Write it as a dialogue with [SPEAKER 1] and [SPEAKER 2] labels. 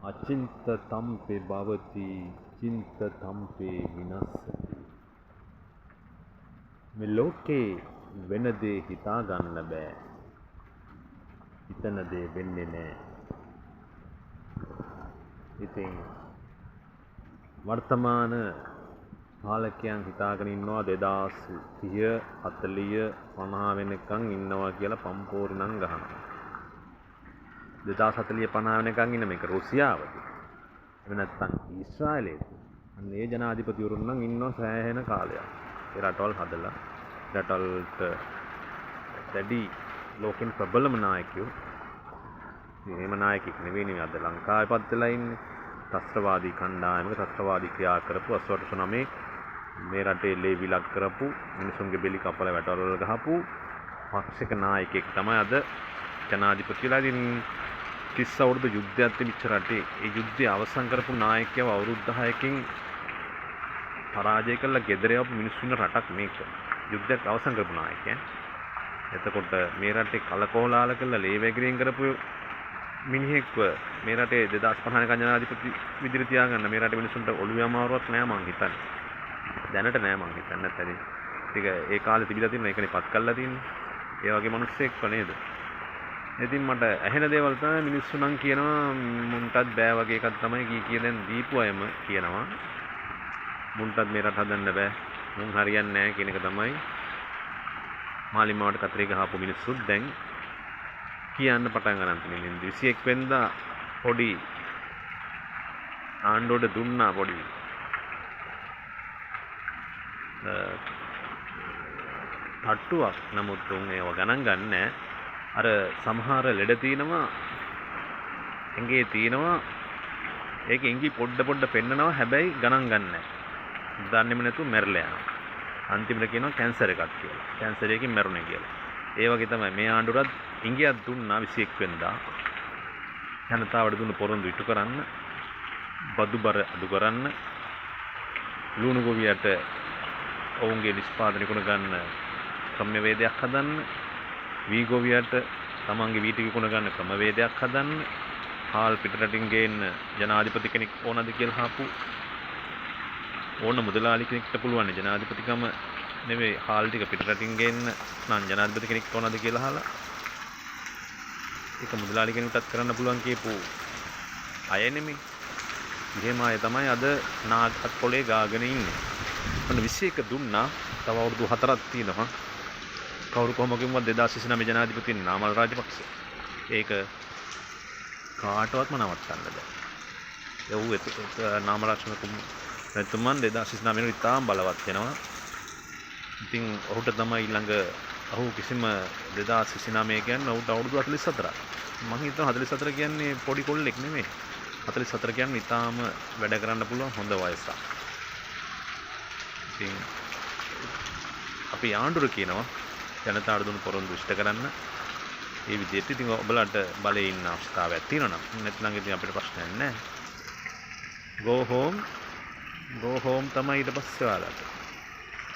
[SPEAKER 1] අචින්ත තම්පේ භවති චින්ත තම්පේ විනස්සති. මේ ලෝකේ වෙන දේ හිතා ගන්න බෑ. හිතන දේ වෙන්නේ නෑ. ඉතින් වර්තමාන පාලකයන් හිතාගෙන ඉන්නවා 2030 40 50 වෙනකන් ඉන්නවා කියලා පම්පෝරි නම් ගහනවා. 2040 50 වෙනකන් ඉන්න මේක රුසියාවදී. එහෙම නැත්නම් ඊශ්‍රායලයේදී. අන්න ඒ ජනාධිපතිවරුන් නම් ඉන්නව සෑහෙන කාලයක්. ඒ රටවල් හදලා රටවල්ට දැඩි ලෝකෙන් ප්‍රබලම නායකයෝ. එහෙම නායකෙක් නෙවෙයි අද ලංකාවේ පත් වෙලා ඉන්නේ. ත්‍රස්තවාදී කණ්ඩායමක ත්‍රස්තවාදී ක්‍රියා කරපු 89 මේ රටේ ලේවිලක් කරපු මිනිසුන්ගේ බෙලි කපලා වැටවල ගහපු පක්ෂික නායකයෙක් තමයි අද ජනාධිපතිලා. ඉතින් 30 අවුරුදු යුද්ධයක් තිබිච්ච රටේ ඒ යුද්ධය අවසන් කරපු නායකයව අවුරුදු 10කින් පරාජය කළා ගෙදර යවපු මිනිස්සුන් රටක් මේක. යුද්ධයක් අවසන් කරපු නායකයා. එතකොට මේ රටේ කලකෝලාල කළා ලේවැගිරියෙන් කරපු මිනිහෙක්ව මේ රටේ 2050 කන් ජනාධිපති විදිහට තියාගන්න මේ රටේ මිනිස්සුන්ට ඔළුවේ අමාරුවක් නෑ මං හිතන්නේ. දැනට නෑ මං හිතන්නේ නැත්නම් ටික ඒ කාලේ තිබිලා තියෙන එකනේ පත් කළා තියෙන්නේ. ඒ වගේ මිනිස්සෙක්ව නේද? ඉතින් මට ඇහෙන දේවල් තමයි මිනිස්සු නම් කියනවා මුන්ටත් බෑ වගේ එකක් තමයි කී දැන් දීපු අයම කියනවා. මුන්ටත් මේ රට හදන්න බෑ. මුන් හරියන්නේ නෑ කියන එක තමයි මාලිමාවට කතරේ ගහපු මිනිස්සුත් දැන් කියන්න පටන් ගන්න තියෙනවා. 21 වෙනිදා පොඩි ආණ්ඩුවට දුන්නා පොඩි තට්ටුවක්. නමුත් උන් ඒව ගණන් ගන්නෑ. අර සමහර ලෙඩ තියෙනවා එංගේ තියෙනවා ඒක එංගි පොඩ පෙන්නනවා හැබැයි ගණන් ගන්නෑ. දන්නේම නැතුව මැරලා යනවා. අන්තිමට කියනවා කැන්සර් එකක් කියලා. කැන්සර් එකකින් මැරුණේ කියලා. ඒ වගේ තමයි මේ ආණ්ඩුවත් ඉංගියක් දුන්නා 21 වෙනිදා. ජනතාවට දුන්න පොරොන්දු ඉටු කරන්න, බදු බර අඩු කරන්න, ලුණු ගොවියට ඔවුන්ගේ නිෂ්පාදනය කරන ගන්න ක්‍රමවේදයක් හදන්න, වී ගොවියට තමන්ගේ වී ටික විකුණ ගන්න ක්‍රමවේදයක් හදන්න, හාල් පිටරටින් ගේන්න ජනාධිපති කෙනෙක් ඕනද කියලා අහපු ඕන මුදලාලි කෙනෙක්ට පුළුවන් ජනාධිපතිකම නෙවෙයි හාල් ටික පිටරටින් ගේන්න නම් ජනාධිපති කෙනෙක් ඕනද කියලා අහලා ඒක මුදලාලි කෙනෙකුටත් කරන්න පුළුවන් කියපු අය නෙමෙයි. එහෙම අය තමයි අද නාගත් පොලේ ගාගෙන ඉන්නේ. මොන 21 දුන්නා තව අවුරුදු 4ක් තියෙනවා. කවුරු කොහොම කිව්වත් 2029 ජනාධිපති නාමල් රාජපක්ෂ. ඒක කාටවත්ම නවත්තන්න බෑ. ඒ නාමල් රාජපක්ෂ නැතුමන් 2029 වෙනි ඉතාම බලවත් වෙනවා. ඉතින් ඔහුට තමයි ඊළඟ ඔහු කිසිම 2029 කියන්නේ ඔහුට අවුරුදු 44ක්. මම හිතනවා 44 කියන්නේ පොඩි කොල්ලෙක් නෙමෙයි. 44 කියන්නේ ඉතාම වැඩ කරන්න පුළුවන් හොඳ වයසක්. ඉතින් අපි ආණ්ඩුර කියනවා ජනතාවට දුන්න පොරොන්දු ඉෂ්ට කරන්න. ඒ විදිහට ඉතින් ඔබලට බලේ ඉන්න අවස්ථාවක් තියෙනවා නම් නැත්නම් ඉතින් අපිට ප්‍රශ්නයක් නැහැ. go home තමයි ඊට පස්සේ ඔයාලට